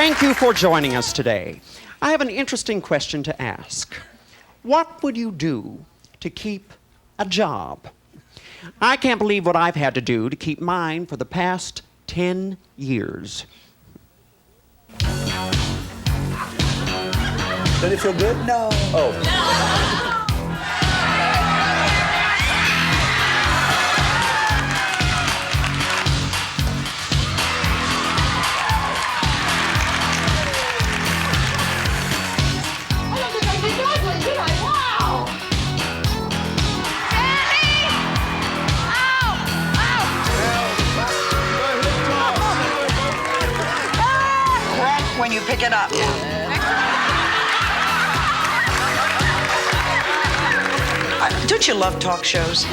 Thank you for joining us today. I have an interesting question to ask. What would you do to keep a job? I can't believe what I've had to do to keep mine for the past 10 years. Did it feel good? No. Oh. I don't think I did ugly, did I? Wow! Sally! Ow! Ow! Crack when you pick it up. Don't you love talk shows?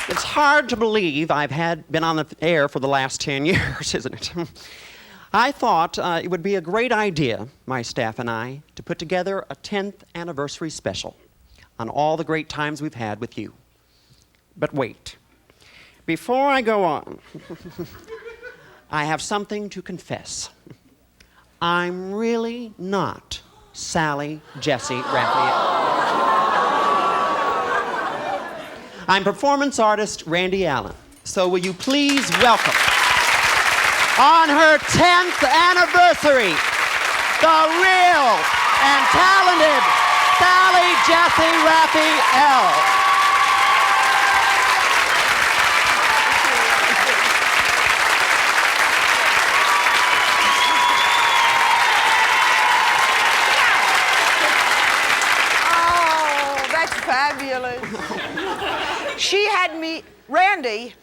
It's hard to believe I've been on the air for the last 10 years, isn't it? I thought it would be a great idea, my staff and I, to put together a 10th anniversary special on all the great times we've had with you. But wait, before I go on, I have something to confess. I'm really not Sally Jessy Raphael. I'm performance artist Randy Allen. So will you please welcome, on her 10th anniversary, the real and talented Sally Jessy Raphael. Fabulous. She had me, Randy,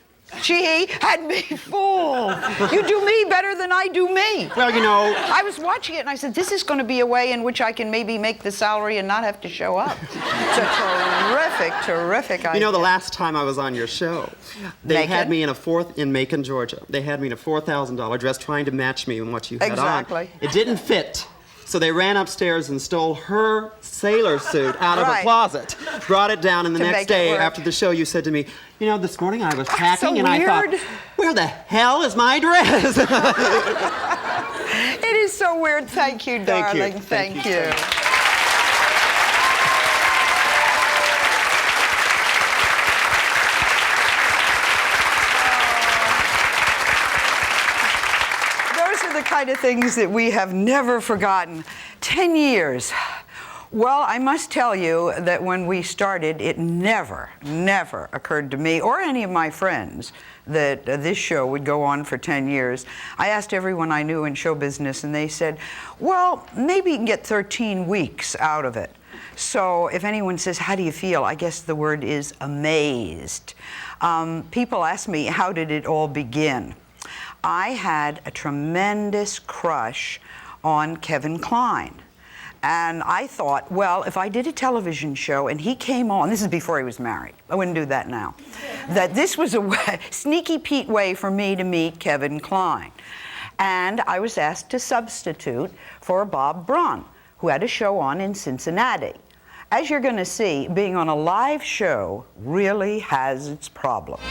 she had me fooled. You do me better than I do me. Well, you know, I was watching it and I said, this is going to be a way in which I can maybe make the salary and not have to show up. It's a terrific idea. you know, the last time I was on your show, they had me in Macon, Georgia. They had me in a $4,000 dress trying to match me in what you had on. Exactly. It didn't fit. So they ran upstairs and stole her sailor suit out of a closet, brought it down, and the next day after the show you said to me, you know, this morning I was packing and I thought, where the hell is my dress? It is so weird. Thank you, darling. Thank you. The kind of things that we have never forgotten. 10 years. Well, I must tell you that when we started, it never occurred to me or any of my friends that this show would go on for 10 years. I asked everyone I knew in show business, and they said, well, maybe you can get 13 weeks out of it. So if anyone says, how do you feel? I guess the word is amazed. People ask me, how did it all begin? I had a tremendous crush on Kevin Kline. And I thought, well, if I did a television show and he came on, this is before he was married, I wouldn't do that now, that this was a sneaky Pete way for me to meet Kevin Kline. And I was asked to substitute for Bob Braun, who had a show on in Cincinnati. As you're going to see, being on a live show really has its problems.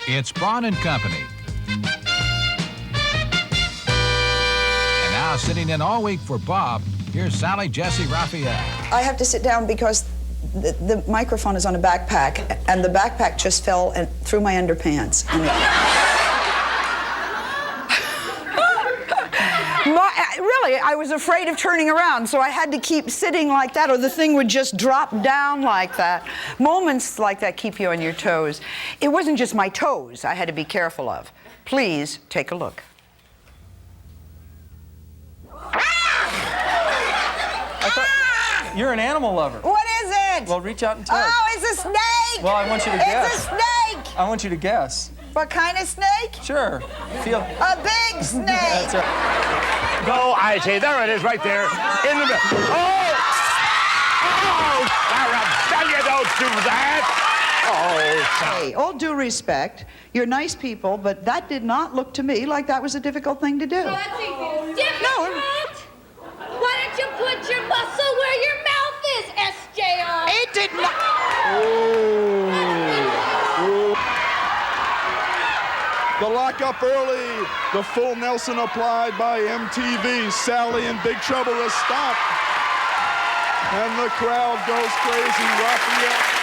It's Braun and Company. And now sitting in all week for Bob, here's Sally Jessy Raphael. I have to sit down because the microphone is on a backpack, and the backpack just fell through my underpants. And Really, I was afraid of turning around, so I had to keep sitting like that, or the thing would just drop down like that. Moments like that keep you on your toes. It wasn't just my toes I had to be careful of. Please take a look. I thought you're an animal lover. What is it? Well, reach out and touch. Oh, it's a snake! Well, I want you to guess. It's a snake! I want you to guess. What kind of snake? Sure. Feel. A big snake! That's right. Go, I say, there it is right there. In the middle. Oh! Oh, Sarah, you don't do that! Oh, hey, all due respect, you're nice people, but that did not look to me like that was a difficult thing to do. Difficult? Why don't you put your muscle where your mouth is, SJR? It did not. Oh. The lockup early. The full Nelson applied by MTV. Sally in big trouble. A stop. And the crowd goes crazy. Raphael.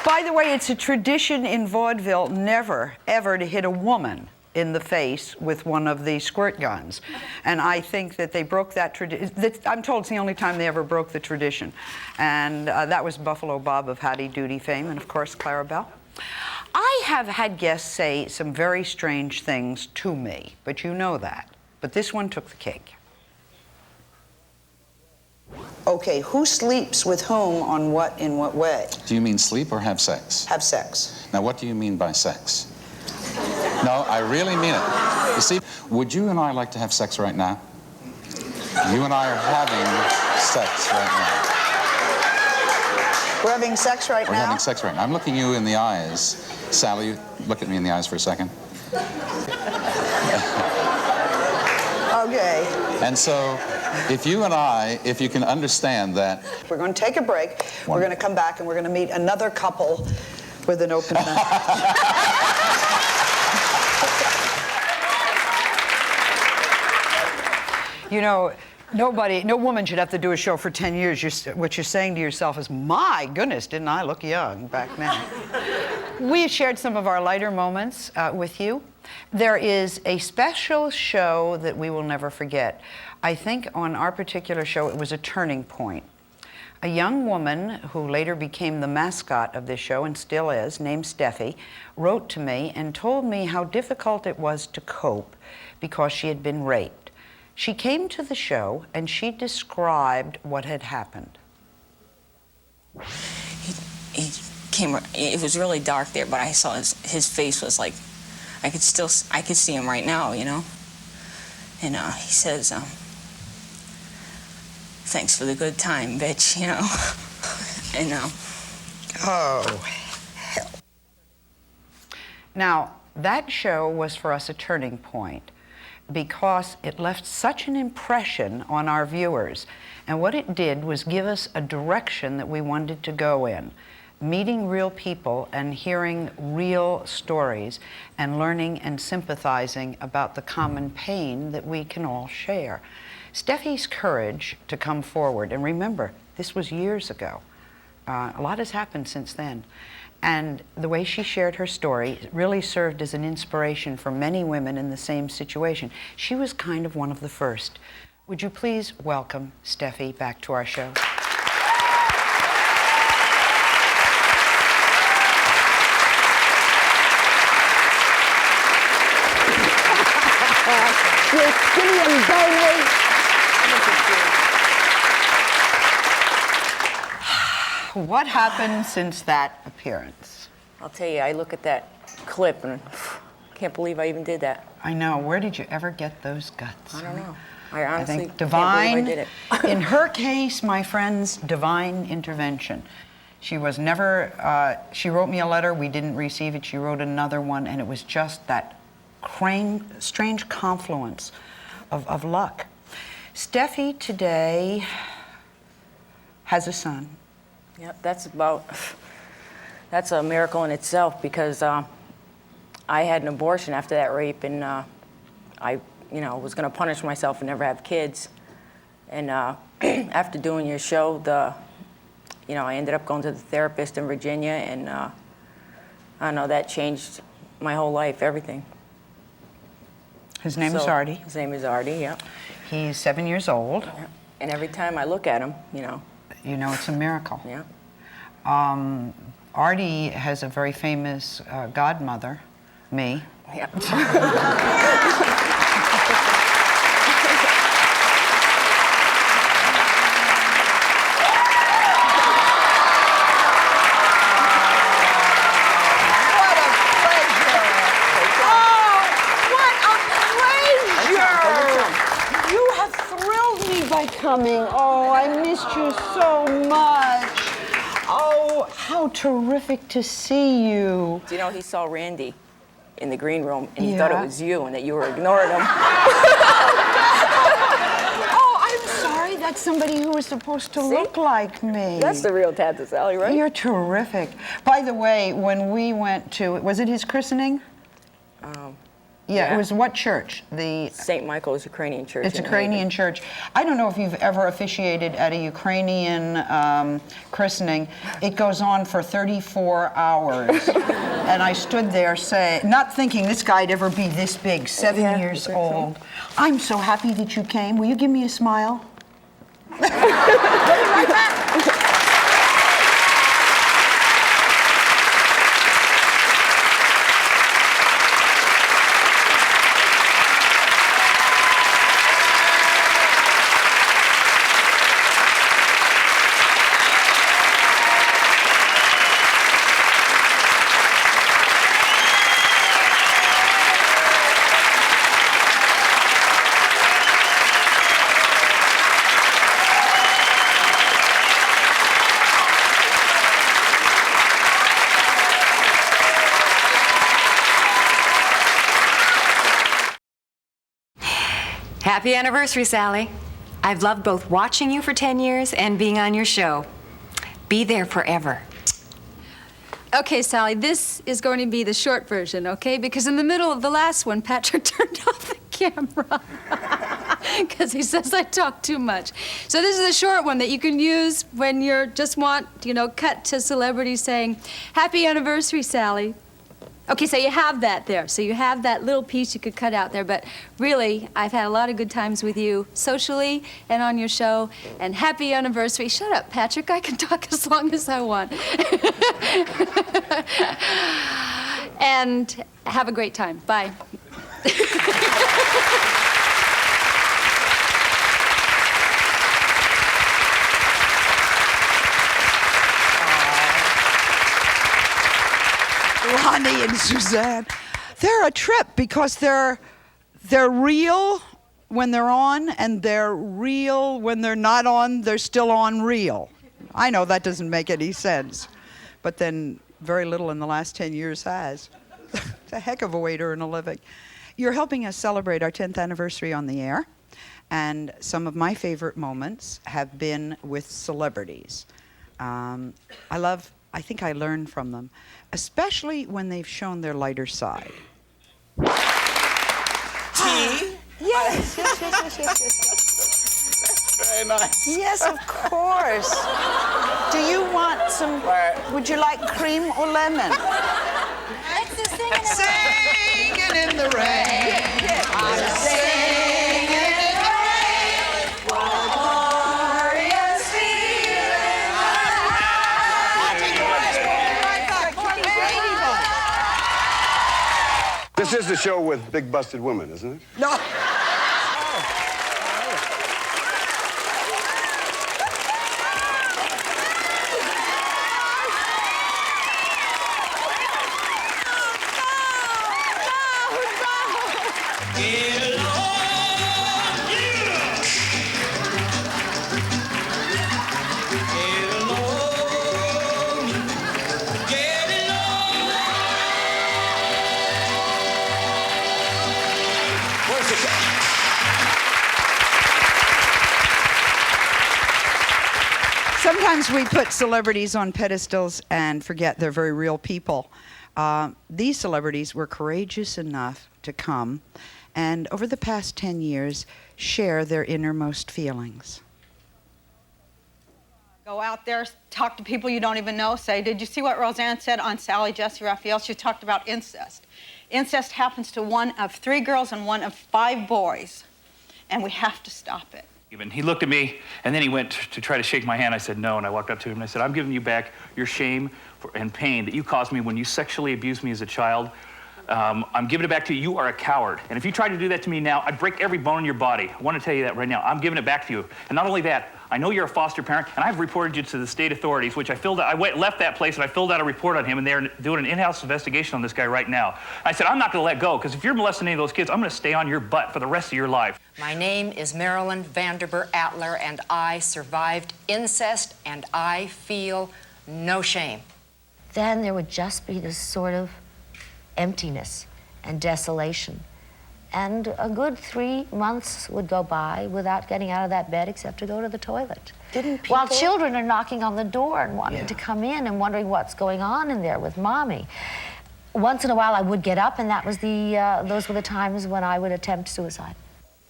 By the way, it's a tradition in vaudeville never, ever to hit a woman in the face with one of the squirt guns. And I think that they broke that tradition. I'm told it's the only time they ever broke the tradition. And that was Buffalo Bob of Howdy Doody fame, and of course, Clara Bell. I have had guests say some very strange things to me, but you know that. But this one took the cake. Okay, who sleeps with whom on what, in what way? Do you mean sleep or have sex? Have sex. Now, what do you mean by sex? No, I really mean it. You see, would you and I like to have sex right now? You and I are having sex right now. We're having sex right now? We're having sex right now. I'm looking you in the eyes. Sally, look at me in the eyes for a second. Okay. And so, if you and I, if you can understand that... We're going to take a break. We're going to come back and we're going to meet another couple with an open mouth. You know, no woman should have to do a show for 10 years. What you're saying to yourself is, my goodness, didn't I look young back then? We've shared some of our lighter moments with you. There is a special show that we will never forget. I think on our particular show, it was a turning point. A young woman who later became the mascot of this show and still is, named Steffi, wrote to me and told me how difficult it was to cope because she had been raped. She came to the show and she described what had happened. He came, it was really dark there, but I saw his face was like, I could see him right now, you know? And he says, thanks for the good time, bitch, you know? And, oh, hell. Now, that show was for us a turning point because it left such an impression on our viewers. And what it did was give us a direction that we wanted to go in, meeting real people and hearing real stories and learning and sympathizing about the common pain that we can all share. Steffi's courage to come forward, and remember, this was years ago. A lot has happened since then. And the way she shared her story really served as an inspiration for many women in the same situation. She was kind of one of the first. Would you please welcome Steffi back to our show? You're skinny and bony. What happened since that appearance? I'll tell you, I look at that clip and I can't believe I even did that. I know. Where did you ever get those guts? I don't know. I honestly think divine, can't believe I did it. In her case, my friends, divine intervention. She was never, she wrote me a letter, we didn't receive it, she wrote another one, and it was just that strange confluence of luck. Steffi today has a son. Yep, that's a miracle in itself because I had an abortion after that rape, and I was going to punish myself and never have kids. And after doing your show, I ended up going to the therapist in Virginia, and I don't know, that changed my whole life, everything. His name is Artie. His name is Artie, yeah. He's 7 years old. Yeah. And every time I look at him, you know it's a miracle. Yeah. Artie has a very famous godmother, me. Yeah. Coming. Oh, I missed you so much. Oh, how terrific to see you. Do you know he saw Randy in the green room and he thought it was you and that you were ignoring him? Oh, I'm sorry. That got somebody who was supposed to look like me. That's the real Tata Sally, right? You're terrific. By the way, when we went to, was it his christening? Yeah, it was what church? The St. Michael's Ukrainian church. It's a Ukrainian church. I don't know if you've ever officiated at a Ukrainian christening. It goes on for 34 hours. And I stood there not thinking this guy'd ever be this big, 7 years old. I'm so happy that you came. Will you give me a smile? We'll be right back. Happy anniversary, Sally. I've loved both watching you for 10 years and being on your show. Be there forever. Okay, Sally, this is going to be the short version, okay? Because in the middle of the last one, Patrick turned off the camera because he says I talk too much. So this is a short one that you can use when you just want, cut to celebrities saying, "Happy anniversary, Sally." Okay, so you have that there. So you have that little piece you could cut out there. But really, I've had a lot of good times with you socially and on your show. And happy anniversary. Shut up, Patrick. I can talk as long as I want. And have a great time. Bye. Lonnie and Suzanne, they're a trip because they're real when they're on, and they're real when they're not on. They're still on real. I know that doesn't make any sense, but then very little in the last 10 years has. It's a heck of a way to earn a living. You're helping us celebrate our 10th anniversary on the air, and some of my favorite moments have been with celebrities. I think I learn from them, especially when they've shown their lighter side. Tea? Yes. Very nice. Yes, of course. Do you want some, would you like cream or lemon? Singing in the rain. I'm singing in the rain. What a glorious feeling. This is the show with big busted women, isn't it? No. Sometimes we put celebrities on pedestals and forget they're very real people. These celebrities were courageous enough to come and over the past 10 years share their innermost feelings. Go out there, talk to people you don't even know, say, did you see what Roseanne said on Sally Jessy Raphael? She talked about incest. Incest happens to one of 3 girls and one of 5 boys, and we have to stop it. And he looked at me, and then he went to try to shake my hand. I said no, and I walked up to him and I said, I'm giving you back your shame and pain that you caused me when you sexually abused me as a child. I'm giving it back to you. You are a coward. And if you tried to do that to me now, I'd break every bone in your body. I want to tell you that right now. I'm giving it back to you. And not only that, I know you're a foster parent, and I've reported you to the state authorities, which left that place, and I filled out a report on him, and they're doing an in-house investigation on this guy right now. I said, I'm not going to let go, because if you're molesting any of those kids, I'm going to stay on your butt for the rest of your life. My name is Marilyn Vanderber Atler, and I survived incest, and I feel no shame. Then there would just be this sort of emptiness and desolation. And a good 3 months would go by without getting out of that bed except to go to the toilet. While children are knocking on the door and wanting to come in and wondering what's going on in there with Mommy. Once in a while I would get up, and that was those were the times when I would attempt suicide.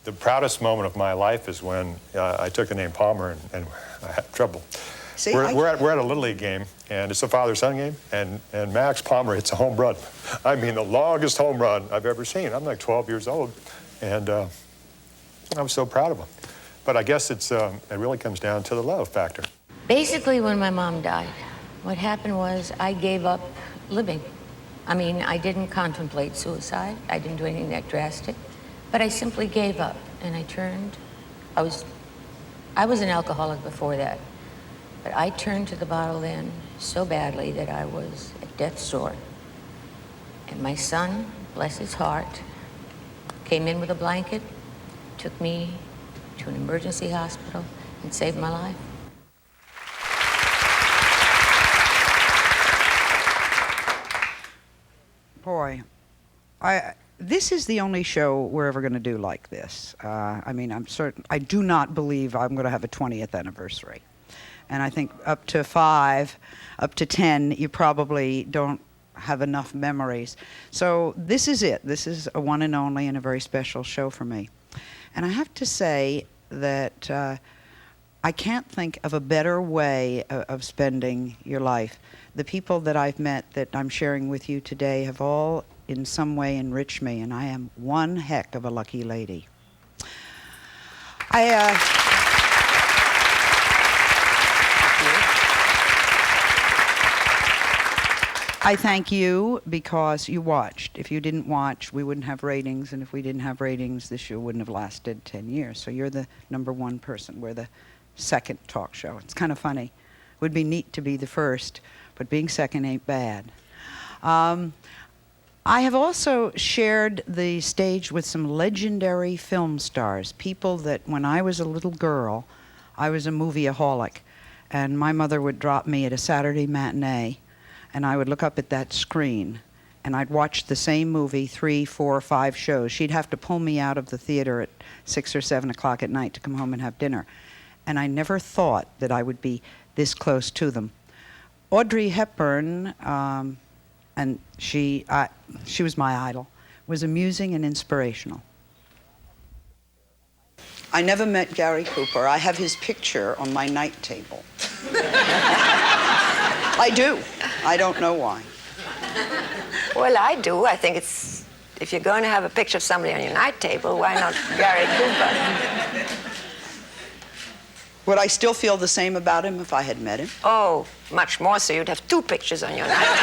The proudest moment of my life is when I took the name Palmer and I had trouble. See, we're at a Little League game, and it's a father-son game, and Max Palmer hits a home run. I mean, the longest home run I've ever seen. I'm like 12 years old, and I was so proud of him. But I guess it really comes down to the love factor. Basically, when my mom died, what happened was I gave up living. I mean, I didn't contemplate suicide. I didn't do anything that drastic, but I simply gave up, and I was an alcoholic before that. But I turned to the bottle then so badly that I was at death's door. And my son, bless his heart, came in with a blanket, took me to an emergency hospital, and saved my life. Boy, this is the only show we're ever going to do like this. I mean, I do not believe I'm going to have a 20th anniversary. And I think up to 5, up to 10, you probably don't have enough memories. So this is it. This is a one and only and a very special show for me. And I have to say that I can't think of a better way of spending your life. The people that I've met that I'm sharing with you today have all in some way enriched me, and I am one heck of a lucky lady. I thank you because you watched. If you didn't watch, we wouldn't have ratings, and if we didn't have ratings, this show wouldn't have lasted 10 years. So you're the #1 person. We're the second talk show. It's kind of funny. It would be neat to be the first, but being second ain't bad. I have also shared the stage with some legendary film stars, people that when I was a little girl, I was a movieaholic, and my mother would drop me at a Saturday matinee, and I would look up at that screen, and I'd watch the same movie 3, 4, 5 shows. She'd have to pull me out of the theater at 6 or 7 o'clock at night to come home and have dinner. And I never thought that I would be this close to them. Audrey Hepburn, and she was my idol, was amusing and inspirational. I never met Gary Cooper. I have his picture on my night table. I do. I don't know why. Well, I do. I think it's, if you're going to have a picture of somebody on your night table, why not Gary Cooper? Would I still feel the same about him if I had met him? Oh, much more so. You'd have 2 pictures on your night table.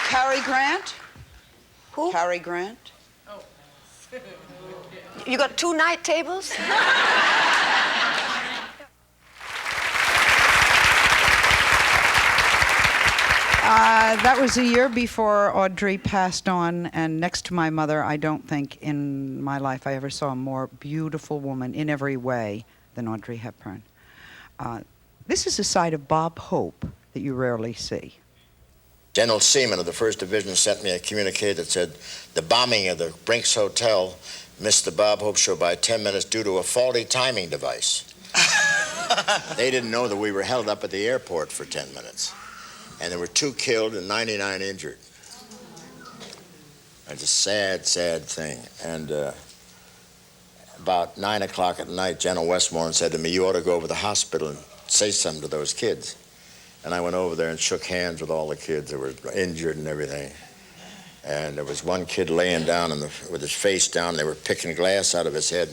Cary Grant? Who? Cary Grant. Oh. You got 2 night tables? That was a year before Audrey passed on, and next to my mother, I don't think in my life I ever saw a more beautiful woman in every way than Audrey Hepburn. This is a side of Bob Hope that you rarely see. General Seaman of the 1st Division sent me a communique that said the bombing of the Brinks Hotel missed the Bob Hope show by 10 minutes due to a faulty timing device. They didn't know that we were held up at the airport for 10 minutes. And there were 2 killed and 99 injured. It's a sad, sad thing. And about 9 o'clock at night, General Westmoreland said to me, you ought to go over to the hospital and say something to those kids. And I went over there and shook hands with all the kids that were injured and everything. And there was one kid laying down with his face down. They were picking glass out of his head.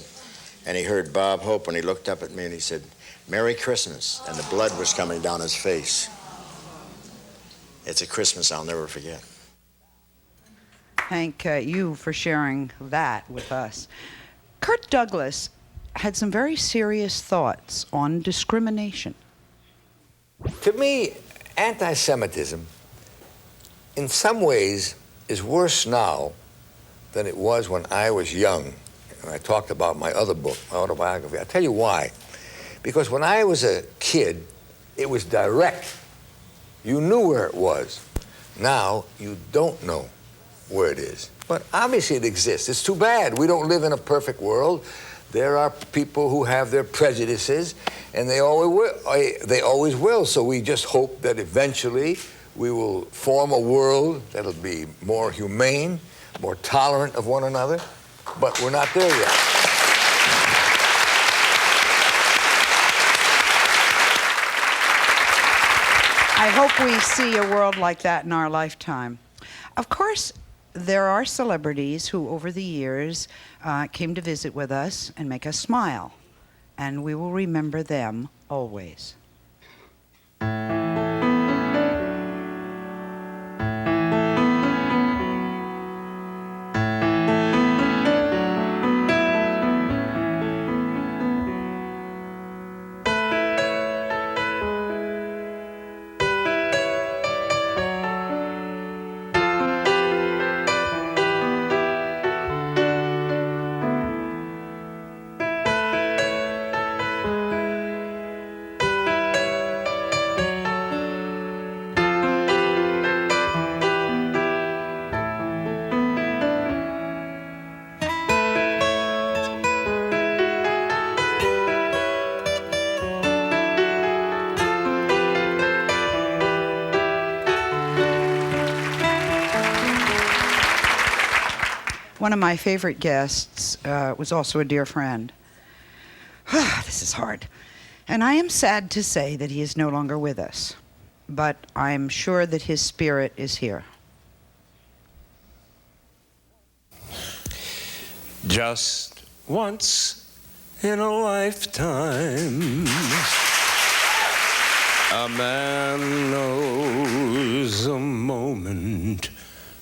And he heard Bob Hope, and he looked up at me and he said, Merry Christmas. And the blood was coming down his face. It's a Christmas I'll never forget. Thank you for sharing that with us. Kirk Douglas had some very serious thoughts on discrimination. To me, anti-Semitism, in some ways, is worse now than it was when I was young. And I talked about my other book, my autobiography. I'll tell you why. Because when I was a kid, it was direct. You knew where it was. Now, you don't know where it is. But obviously it exists. It's too bad. We don't live in a perfect world. There are people who have their prejudices, and they always will. So we just hope that eventually we will form a world that'll be more humane, more tolerant of one another, but we're not there yet. I hope we see a world like that in our lifetime. Of course, there are celebrities who, over the years, came to visit with us and make us smile, and we will remember them always. One of my favorite guests was also a dear friend. This is hard. And I am sad to say that he is no longer with us, but I'm sure that his spirit is here. Just once in a lifetime, a man knows a moment,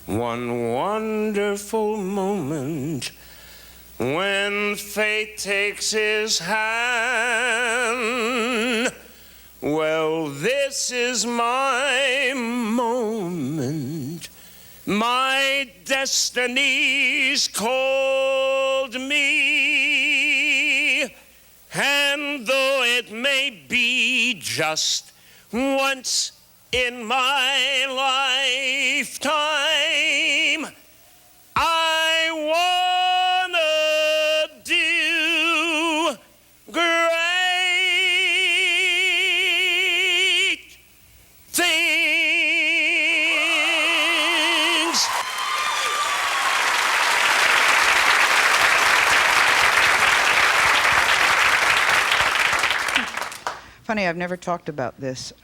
one wonderful moment, when fate takes his hand. Well, this is my moment. My destiny's called me, and though it may be just once in my lifetime, I wanna do great things. Funny, I've never talked about this.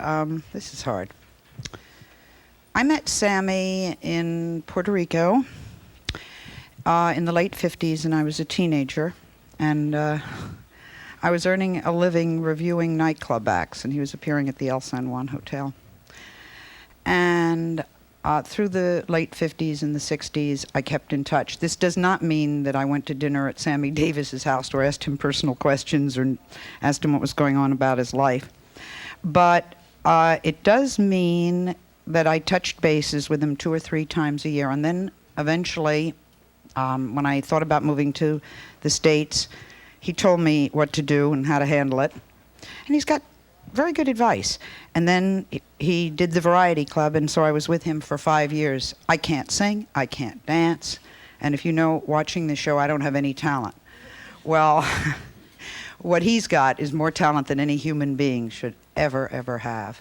This is hard. I met Sammy in Puerto Rico in the late 50s, and I was a teenager. And I was earning a living reviewing nightclub acts, and he was appearing at the El San Juan Hotel. And through the late 50s and the 60s, I kept in touch. This does not mean that I went to dinner at Sammy Davis's house or asked him personal questions or asked him what was going on about his life. But it does mean that I touched bases with him 2 or 3 times a year. And then eventually, when I thought about moving to the States, he told me what to do and how to handle it. And he's got very good advice. And then he did the Variety Club, and so I was with him for 5 years. I can't sing, I can't dance, and if you know, watching the show, I don't have any talent. Well, what he's got is more talent than any human being should ever have.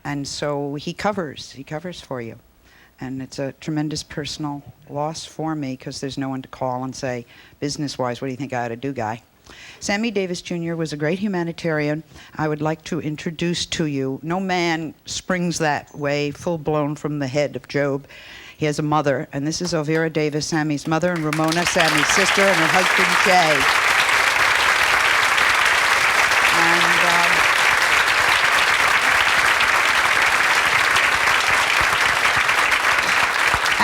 And so he covers for you. And it's a tremendous personal loss for me because there's no one to call and say, business-wise, what do you think I ought to do, guy? Sammy Davis Jr. was a great humanitarian. I would like to introduce to you, no man springs that way, full-blown from the head of Job. He has a mother, and this is Elvira Davis, Sammy's mother, and Ramona, Sammy's sister, and her husband, Jay.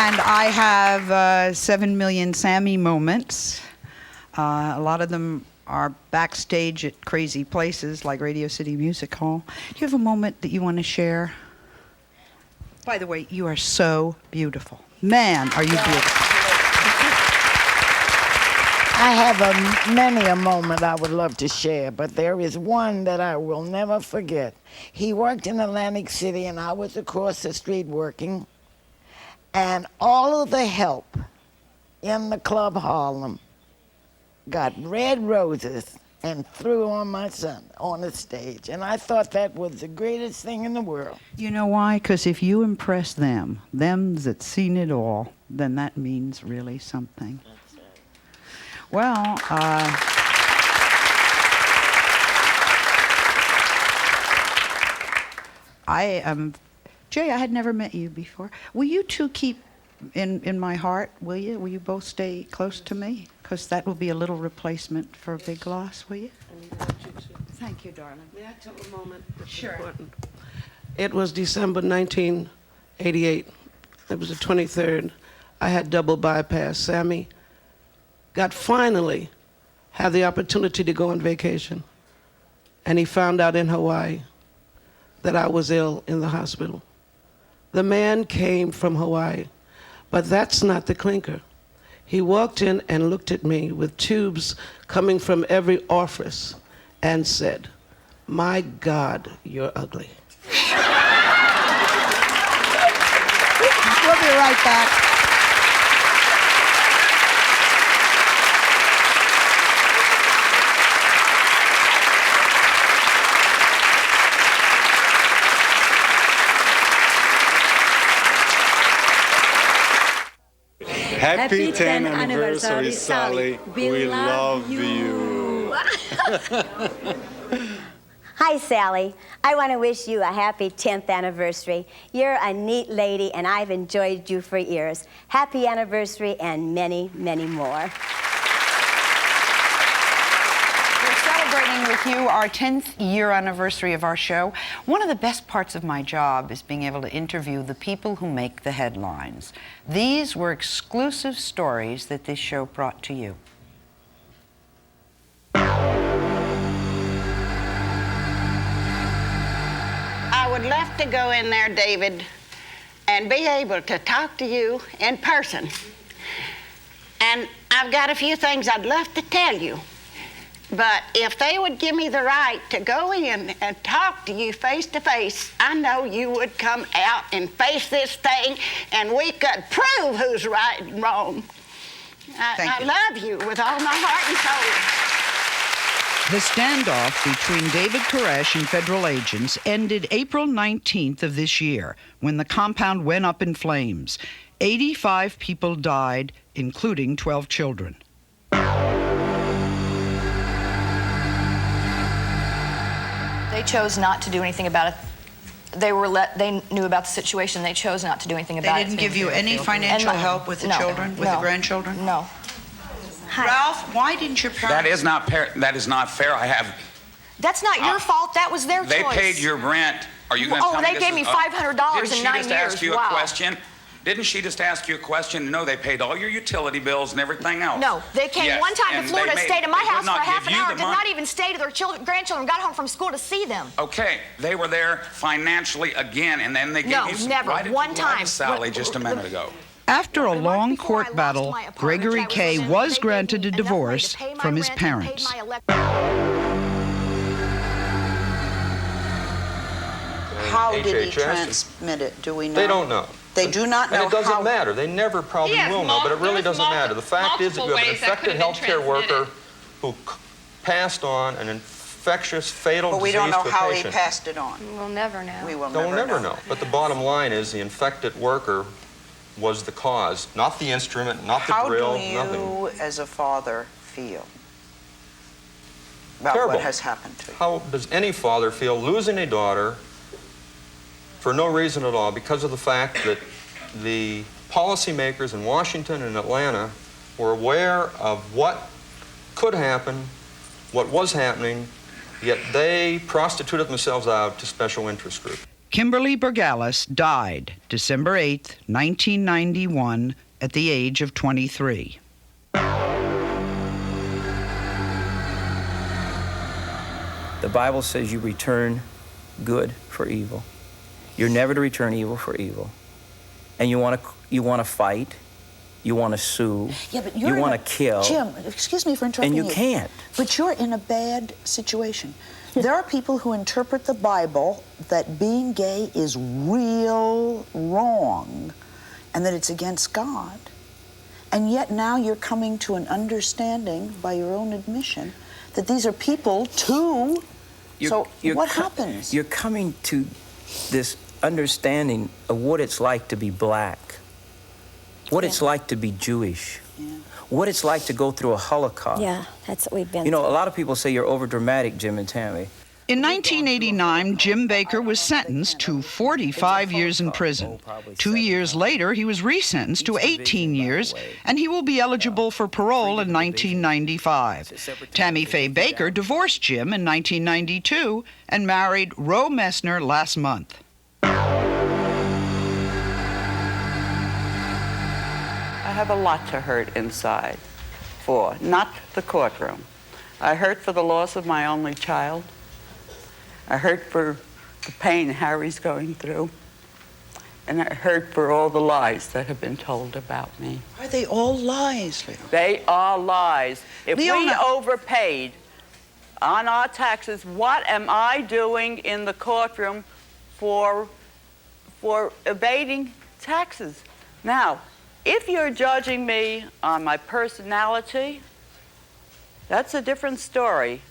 And I have 7 million Sammy moments. A lot of them are backstage at crazy places like Radio City Music Hall. Do you have a moment that you want to share? By the way, you are so beautiful. Man, are you beautiful. I have many a moment I would love to share, but there is one that I will never forget. He worked in Atlantic City, and I was across the street working, and all of the help in the Club Harlem got red roses and threw on my son on the stage, and I thought that was the greatest thing in the world. You know why? Because if you impress them that's seen it all, then that means really something. Well, Jay, I had never met you before. Will you two keep in my heart, will you? Will you both stay close to me? Because that will be a little replacement for a big loss, will you? Thank you, darling. May I tell a moment? Sure. Important. It was December 1988. It was the 23rd. I had double bypass. Sammy got finally had the opportunity to go on vacation. And he found out in Hawaii that I was ill in the hospital. The man came from Hawaii, but that's not the clinker. He walked in and looked at me with tubes coming from every orifice and said, "My God, you're ugly." We'll be right back. Happy 10th anniversary, Sally. We love you. Hi, Sally. I want to wish you a happy 10th anniversary. You're a neat lady, and I've enjoyed you for years. Happy anniversary and many, many more. Celebrating with you our 10th year anniversary of our show. One of the best parts of my job is being able to interview the people who make the headlines. These were exclusive stories that this show brought to you. I would love to go in there, David, and be able to talk to you in person. And I've got a few things I'd love to tell you. But if they would give me the right to go in and talk to you face to face, I know you would come out and face this thing, and we could prove who's right and wrong. I love you with all my heart and soul. The standoff between David Koresh and federal agents ended April 19th of this year, when the compound went up in flames. 85 people died, including 12 children. They chose not to do anything about it. They knew about the situation. They chose not to do anything about it. They didn't give you any financial help with the children, with the grandchildren? No. Ralph, why didn't your parents... That is not fair. That is not fair. I have... That's not your fault. That was their choice. They paid your rent. Are you going to tell me they gave me $500 in 9 years. Didn't she just ask you a question? Didn't she just ask you a question? No, they paid all your utility bills and everything else. No, they came one time to Florida, stayed at my house for half an hour, did not even stay to their grandchildren, got home from school to see them. Okay, they were there financially again, and then they gave you some... never. One time. Sally, just a minute ago. After a long court battle, Gregory Kay was granted a divorce from his parents. How did he transmit it? Do we know? They don't know. They do not know. And it doesn't matter. They never probably will know, but it really doesn't matter. The fact is that you have an infected healthcare worker who passed on an infectious, fatal disease to a patient. But we don't know how he passed it on. We'll never know. We'll never know. But the bottom line is the infected worker was the cause, not the instrument, not the drill, nothing. How do you, as a father, feel about Terrible. what has happened to you? How does any father feel losing a daughter for no reason at all, because of the fact that the policymakers in Washington and Atlanta were aware of what could happen, what was happening, yet they prostituted themselves out to special interest groups. Kimberly Bergalis died December 8th, 1991, at the age of 23. The Bible says you return good for evil. You're never to return evil for evil. And you want to fight, you want to sue, Yeah, but you want to kill. Jim, excuse me for interrupting you. And you can't. But you're in a bad situation. There are people who interpret the Bible that being gay is real wrong and that it's against God. And yet now you're coming to an understanding by your own admission that these are people too. So what happens? You're coming to this understanding of what it's like to be black, what it's like to be Jewish, what it's like to go through a Holocaust. Yeah, that's what we've been You know, a lot of people say you're overdramatic, Jim and Tammy. In 1989, Jim Baker was sentenced to 45 years in prison. 2 years later, he was resentenced to 18 years, and he will be eligible for parole in 1995. Tammy Faye Baker divorced Jim in 1992 and married Roe Messner last month. I have a lot to hurt inside for, not the courtroom. I hurt for the loss of my only child. I hurt for the pain Harry's going through. And I hurt for all the lies that have been told about me. Are they all lies, Leona? They are lies. If Leona. we overpaid on our taxes, what am I doing in the courtroom for evading taxes? Now, if you're judging me on my personality, that's a different story.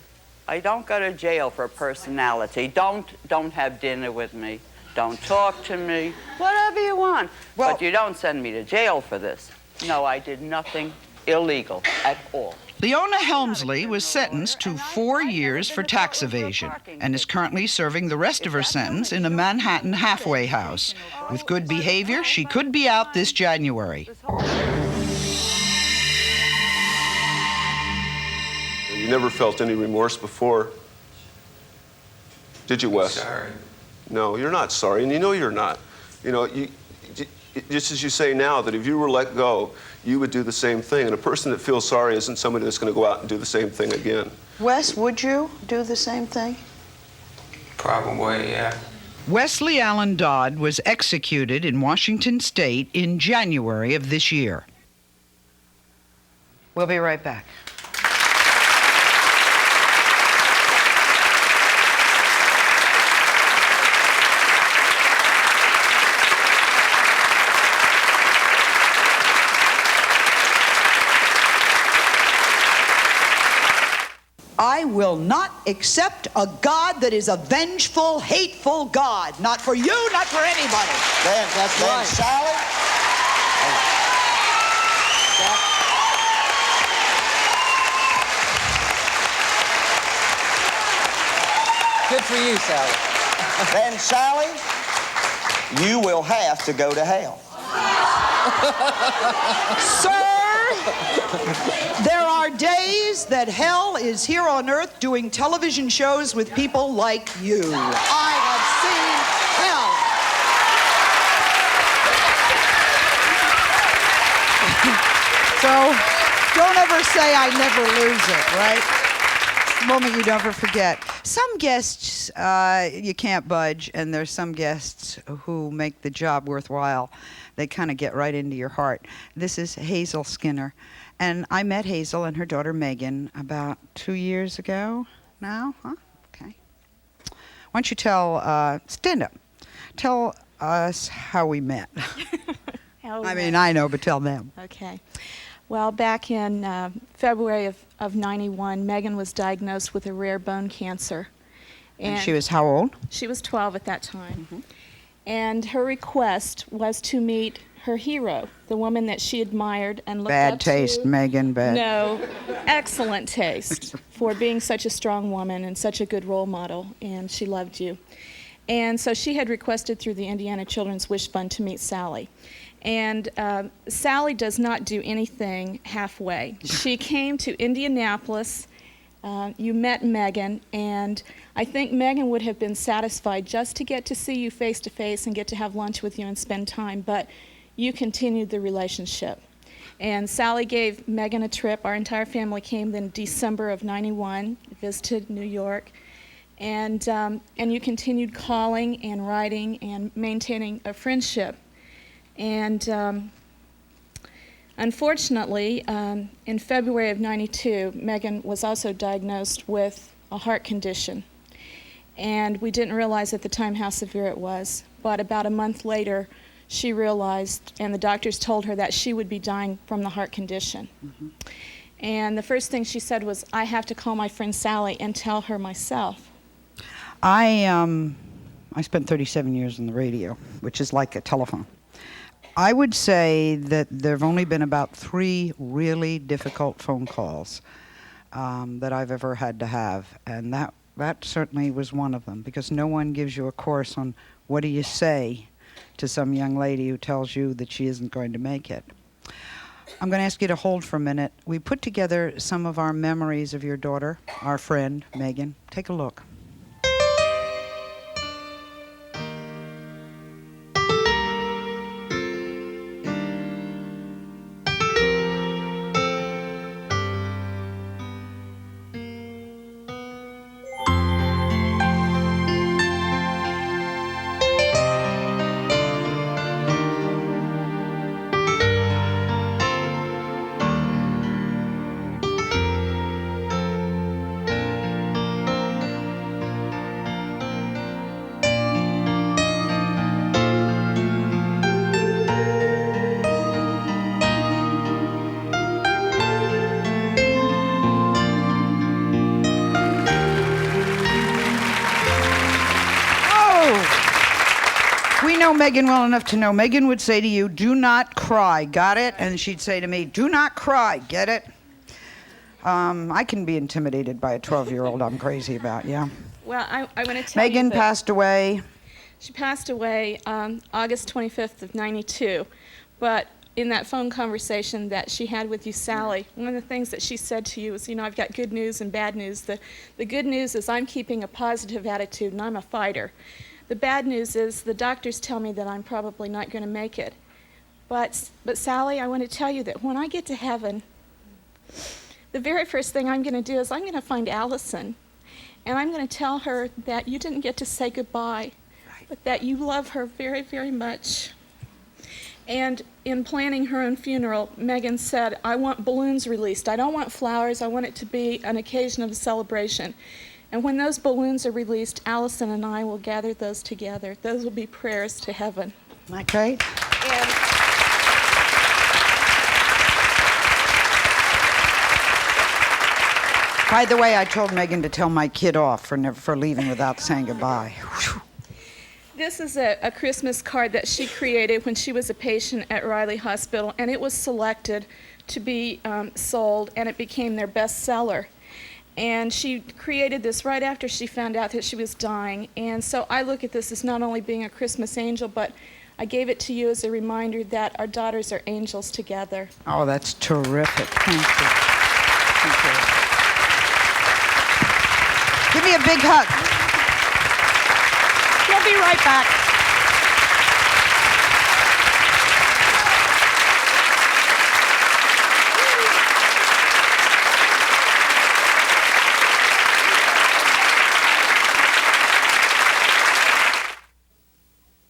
I don't go to jail for personality. Don't have dinner with me. Don't talk to me. Whatever you want. But you don't send me to jail for this. No, I did nothing illegal at all. Leona Helmsley was sentenced to 4 years for tax evasion and is currently serving the rest of her sentence in a Manhattan halfway house. With good behavior, she could be out this January. You never felt any remorse before, did you, Wes? Sorry. No, you're not sorry, and you know you're not. You know, just as you say now, that if you were let go, you would do the same thing. And a person that feels sorry isn't somebody that's going to go out and do the same thing again. Wes, would you do the same thing? Probably, yeah. Wesley Allen Dodd was executed in Washington State in January of this year. We'll be right back. I will not accept a God that is a vengeful, hateful God. Not for you, not for anybody. That's right. Sally? Good for you, Sally. Then, Sally, you will have to go to hell. Sir, there are days that hell is here on earth doing television shows with people like you. I have seen hell. So don't ever say I never lose it, right? It's a moment you never forget. Some guests you can't budge, and there's some guests who make the job worthwhile. They kind of get right into your heart. This is Hazel Skinner. And I met Hazel and her daughter Megan about 2 years ago now, huh? Okay. Why don't you stand up. Tell us how we met. I mean, I know, but tell them. Okay. Well, back in February of 91, Megan was diagnosed with a rare bone cancer. And she was how old? She was 12 at that time. Mm-hmm. And her request was to meet her hero, the woman that she admired and looked up to. Bad taste, Megan, bad. No, excellent taste for being such a strong woman and such a good role model, and she loved you. And so she had requested through the Indiana Children's Wish Fund to meet Sally. And Sally does not do anything halfway. She came to Indianapolis. You met Megan, and I think Megan would have been satisfied just to get to see you face to face and get to have lunch with you and spend time, but you continued the relationship. And Sally gave Megan a trip. Our entire family came in December of 91, visited New York, and you continued calling and writing and maintaining a friendship. And Unfortunately, in February of '92, Megan was also diagnosed with a heart condition. And we didn't realize at the time how severe it was. But about a month later, she realized, and the doctors told her that she would be dying from the heart condition. Mm-hmm. And the first thing she said was, I have to call my friend Sally and tell her myself. I spent 37 years on the radio, which is like a telephone. I would say that there have only been about 3 really difficult phone calls that I've ever had to have, and that certainly was one of them, because no one gives you a course on what do you say to some young lady who tells you that she isn't going to make it. I'm going to ask you to hold for a minute. We put together some of our memories of your daughter, our friend, Megan. Take a look. Megan well enough to know Megan would say to you, do not cry, got it? And she'd say to me, do not cry, get it? I can be intimidated by a 12-year-old I'm crazy about, yeah. Well, I want to tell you Megan that passed away. She passed away August 25th of '92, but in that phone conversation that she had with you, Sally, one of the things that she said to you was, you know, I've got good news and bad news. The good news is I'm keeping a positive attitude and I'm a fighter. The bad news is the doctors tell me that I'm probably not going to make it. But Sally, I want to tell you that when I get to heaven, the very first thing I'm going to do is I'm going to find Allison, and I'm going to tell her that you didn't get to say goodbye, but that you love her very, very much. And in planning her own funeral, Megan said, I want balloons released. I don't want flowers. I want it to be an occasion of celebration. And when those balloons are released, Allison and I will gather those together. Those will be prayers to heaven. Isn't that great? By the way, I told Megan to tell my kid off for leaving without saying goodbye. This is a Christmas card that she created when she was a patient at Riley Hospital, and it was selected to be sold, and it became their best seller. And she created this right after she found out that she was dying. And so I look at this as not only being a Christmas angel, but I gave it to you as a reminder that our daughters are angels together. Oh, that's terrific. Thank you. Thank you. Give me a big hug. We'll be right back.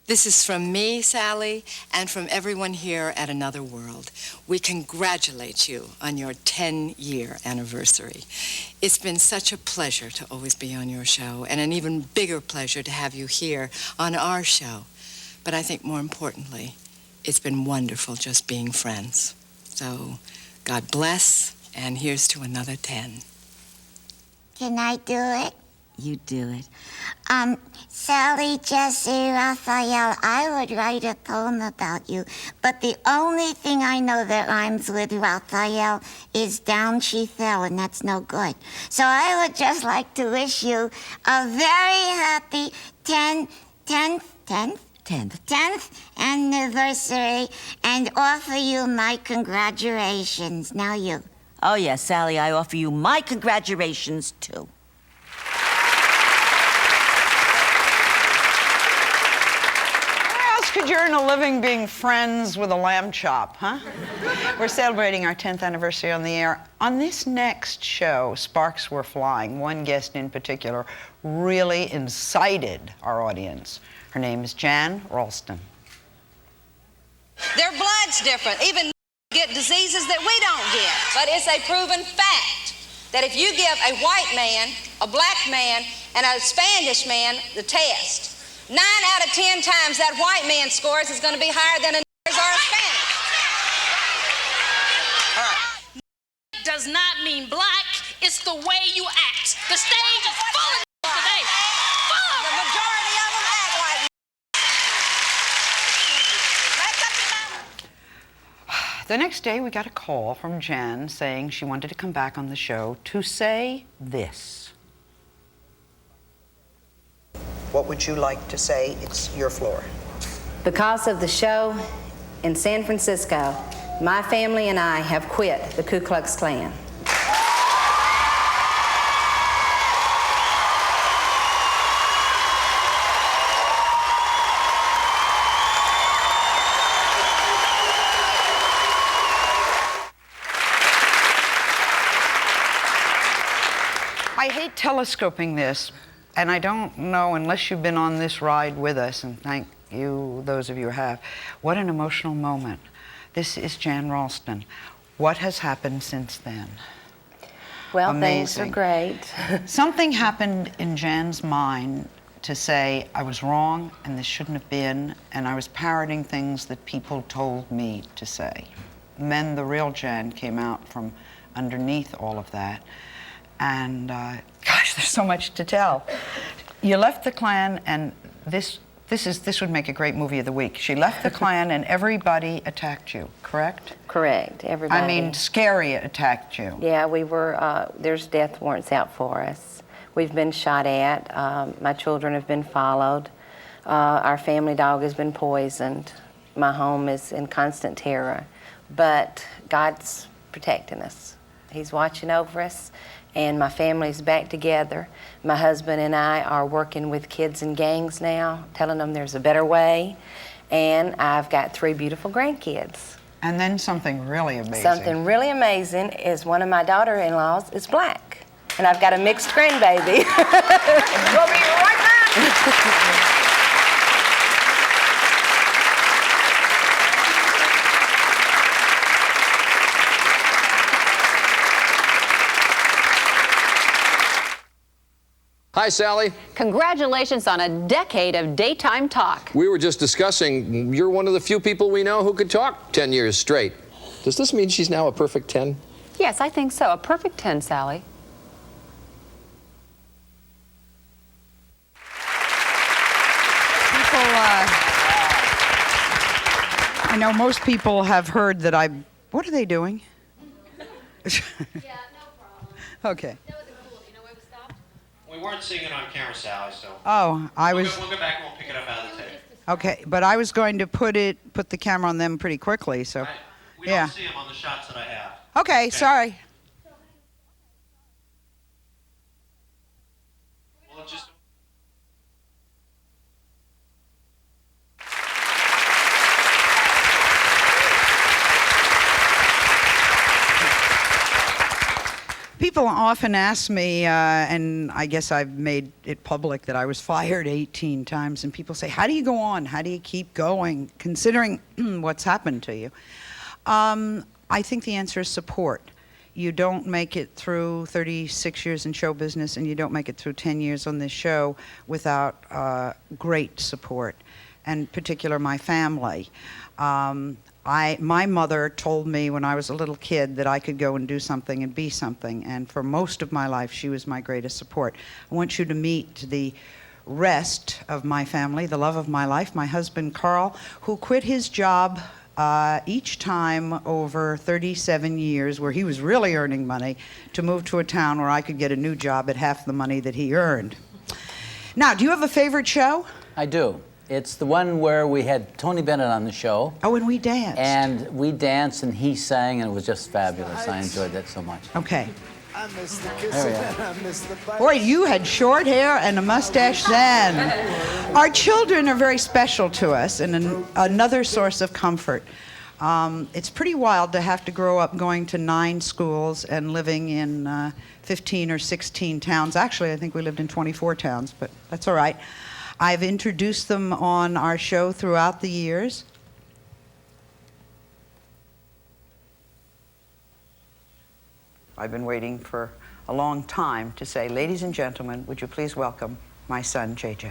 This is from me, Sally, and from everyone here at Another World. We congratulate you on your 10-year anniversary. It's been such a pleasure to always be on your show, and an even bigger pleasure to have you here on our show. But I think more importantly, it's been wonderful just being friends. So, God bless, and here's to another 10. Can I do it? You do it. Sally Jessy Raphael, I would write a poem about you, but the only thing I know that rhymes with Raphael is down she fell, and that's no good. So I would just like to wish you a very happy 10th anniversary and offer you my congratulations. Now you. Oh, yes, Sally, I offer you my congratulations, too. Could you earn a living being friends with a lamb chop, huh? We're celebrating our 10th anniversary on the air. On this next show, sparks were flying. One guest in particular really incited our audience. Her name is Jan Ralston. Their blood's different. Even get diseases that we don't get. But it's a proven fact that if you give a white man, a black man, and a Spanish man the test, 9 out of 10 times that white man's scores is going to be higher than a nigger's or a Spanish. Does not mean black. It's the way you act. The stage is full of today. Full of. The majority of them act like. The next day, we got a call from Jen saying she wanted to come back on the show to say this. What would you like to say? It's your floor. Because of the show in San Francisco, my family and I have quit the Ku Klux Klan. I hate telescoping this, and I don't know, unless you've been on this ride with us, and thank you, those of you who have, what an emotional moment. This is Jan Ralston. What has happened since then? Well, Amazing. things are great. Something happened in Jan's mind to say, I was wrong, and this shouldn't have been, and I was parroting things that people told me to say. And then the real Jan came out from underneath all of that. And gosh, there's so much to tell. You left the Klan, and this would make a great movie of the week. She left the Klan, and everybody attacked you, correct? Correct, everybody. I mean, scary attacked you. Yeah, we were, there's death warrants out for us. We've been shot at. My children have been followed. Our family dog has been poisoned. My home is in constant terror. But God's protecting us. He's watching over us. And my family's back together. My husband and I are working with kids in gangs now, telling them there's a better way. And I've got 3 beautiful grandkids. And then something really amazing. Something really amazing is one of my daughter-in-laws is black. And I've got a mixed grandbaby. We'll be right back. Hi, Sally. Congratulations on a decade of daytime talk. We were just discussing, you're one of the few people we know who could talk 10 years straight. Does this mean she's now a perfect 10? Yes, I think so. A perfect 10, Sally. I know most people have heard that what are they doing? Yeah, no problem. Okay. That was cool. You know where we stopped? We weren't seeing it on camera, Sally, so. Oh, We'll go back and we'll pick it up out of the tape. Okay, but I was going to put the camera on them pretty quickly, so. We yeah. don't see them on the shots that I have. Okay, sorry. Well, just. People often ask me, and I guess I've made it public that I was fired 18 times, and people say, how do you go on? How do you keep going, considering what's happened to you? I think the answer is support. You don't make it through 36 years in show business, and you don't make it through 10 years on this show without great support, and in particular my family. My mother told me when I was a little kid that I could go and do something and be something, and for most of my life, she was my greatest support. I want you to meet the rest of my family, the love of my life, my husband, Karl, who quit his job each time over 37 years, where he was really earning money, to move to a town where I could get a new job at half the money that he earned. Now, do you have a favorite show? I do. It's the one where we had Tony Bennett on the show. Oh, and we danced. And we danced, and he sang, and it was just fabulous. I enjoyed that so much. Okay. I missed the kissing and I missed the bite. Boy, you had short hair and a mustache then. Our children are very special to us and another source of comfort. It's pretty wild to have to grow up going to 9 schools and living in 15 or 16 towns. Actually, I think we lived in 24 towns, but that's all right. I've introduced them on our show throughout the years. I've been waiting for a long time to say, ladies and gentlemen, would you please welcome my son, JJ.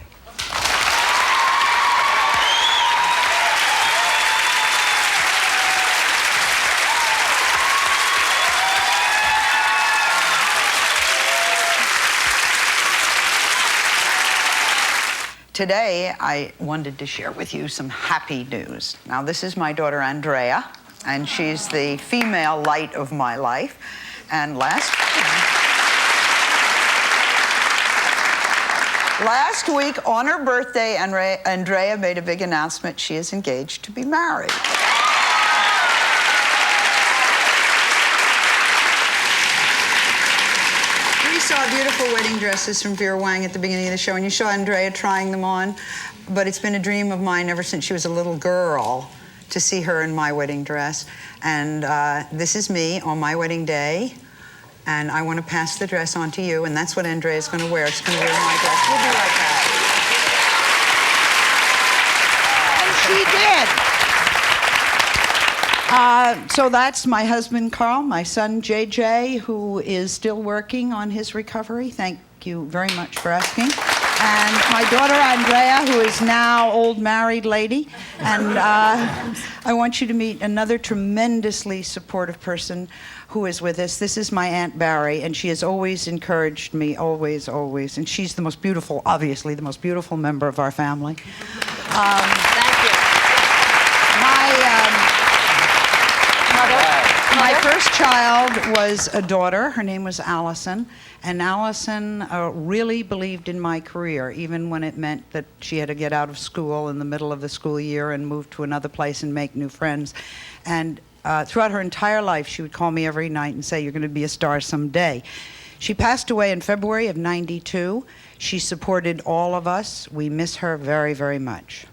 Today, I wanted to share with you some happy news. Now, this is my daughter, Andrea, and she's the female light of my life. And last week, on her birthday, Andrea made a big announcement. She is engaged to be married. We saw beautiful wedding dresses from Vera Wang at the beginning of the show, and you saw Andrea trying them on. But it's been a dream of mine ever since she was a little girl to see her in my wedding dress. And this is me on my wedding day. And I want to pass the dress on to you, and that's what Andrea's going to wear. She's going to wear my dress. We'll be right back. And she did. So that's my husband, Karl, my son, JJ, who is still working on his recovery. Thank you very much for asking. And my daughter, Andrea, who is now old married lady. And I want you to meet another tremendously supportive person who is with us. This is my Aunt Barry, and she has always encouraged me, always, always. And she's the most beautiful, obviously, the most beautiful member of our family. Thank you. My first child was a daughter. Her name was Allison. And Allison really believed in my career, even when it meant that she had to get out of school in the middle of the school year and move to another place and make new friends. And throughout her entire life, she would call me every night and say, you're going to be a star someday. She passed away in February of '92. She supported all of us. We miss her very, very much.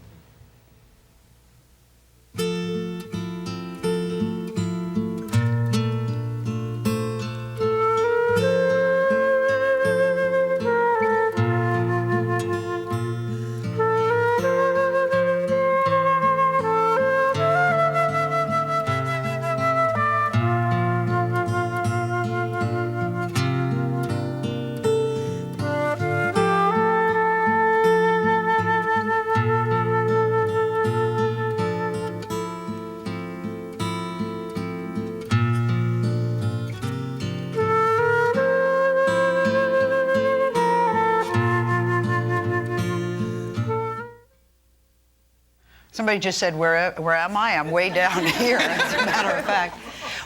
Somebody just said, where am I? I'm way down here, as a matter of fact.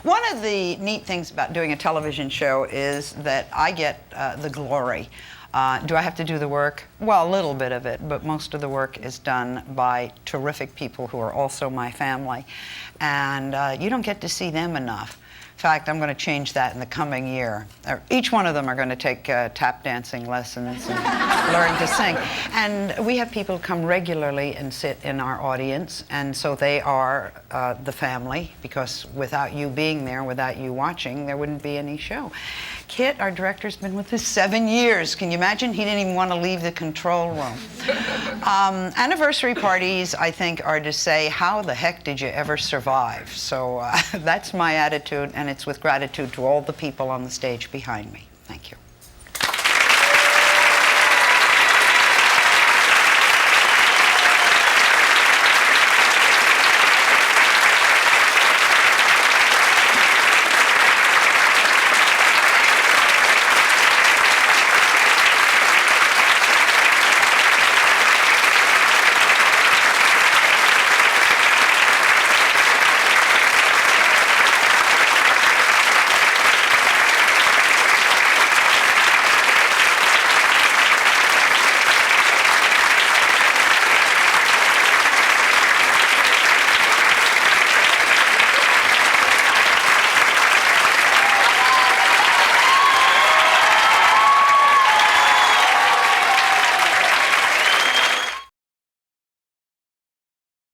One of the neat things about doing a television show is that I get the glory. Do I have to do the work? Well, a little bit of it, but most of the work is done by terrific people who are also my family. And you don't get to see them enough. In fact, I'm going to change that in the coming year. Each one of them are going to take tap dancing lessons and learn to sing. And we have people come regularly and sit in our audience, and so they are the family, because without you being there, without you watching, there wouldn't be any show. Kit, our director's been with us 7 years. Can you imagine? He didn't even want to leave the control room. Anniversary parties, I think, are to say, how the heck did you ever survive? So that's my attitude, and it's with gratitude to all the people on the stage behind me. Thank you.